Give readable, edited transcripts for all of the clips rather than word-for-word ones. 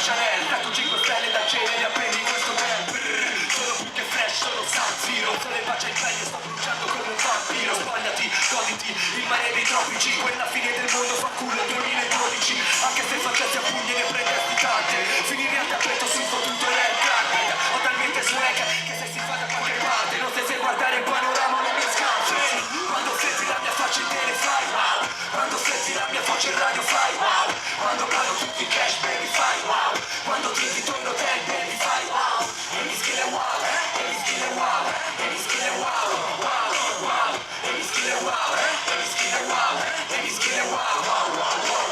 Chanel, tatu 5 stelle da cena e appendi questo tempo. Sono più che fresh, sono San-Siro. Sole faccia in pelle, sto bruciando come un vampiro. Spogliati, goditi, il mare dei tropici. Quella fine del mondo fa culo 2012. Anche se facessi a pugni ne prendesti tante. Finire a tappeto sul fottuto red carpet. Ho talmente swag che se si fa da qualche parte non sai se guardare il panorama o le mie scarpe. Quando senti la mia faccia in tele fai wow. Quando senti la mia voce in radio fai wow. Quando pago tutti i cash baby fai wow. Quando ti invito in hotel baby fai wow. E mi skill è wow, e mi skill è wow, e mi skill è wow, wow, wow. E mi skill è wow, e mi skill è wow, e mi skill è wow, wow, wow, wow.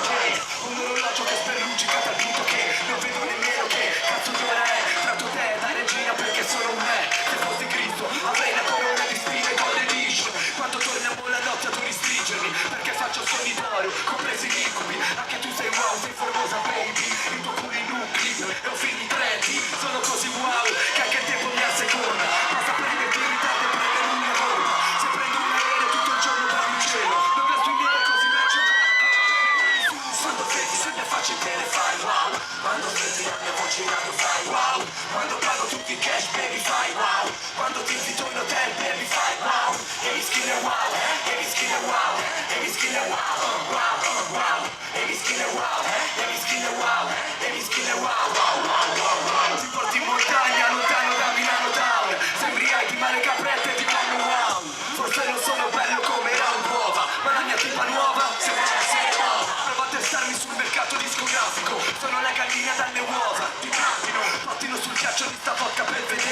Un orologio che sperlucica dal punto che non vedo nemmeno che cazzo di ora è. Tratto te da regina perché sono un me. Se fossi Cristo avrei la corona di spine e Golden Edition. Quando torniamo la notte adori stringermi perché faccio sogni d'oro, compresi gli incubi. Anche tu sei wow, sei formosa baby. Il tuo culo in un clip e ho figli trendi. Sono così wow che anche il tempo mi asseconda. Basta prenderti in ritardo e prendere una volta. Se prendo un aereo tutto il giorno per il cielo. Non gasto in nero così faccio. Quando senti la mia faccia in tele fai wow. Quando senti la mia voce in radio fai wow. Quando pago tutti i cash baby fai wow. Quando ti invito in hotel baby fai wow. E mi skill è wow, e mi skill è wow, e mi skill è wow, wow, wow. E mi skill è wow, e mi skill è wow, e mi skill è wow, wow, wow, wow, wow. Ti porti in montagna lontano da Milano Town. Sembri hai di male caprette e ti fanno wow. Forse non sono bello come round uova, ma la mia tipa nuova sembra essere wow. Prova a testarmi sul mercato discografico. Sono la gallina dalle uova. Ti trattino, pattino sul ghiaccio di sta vodka per vedere.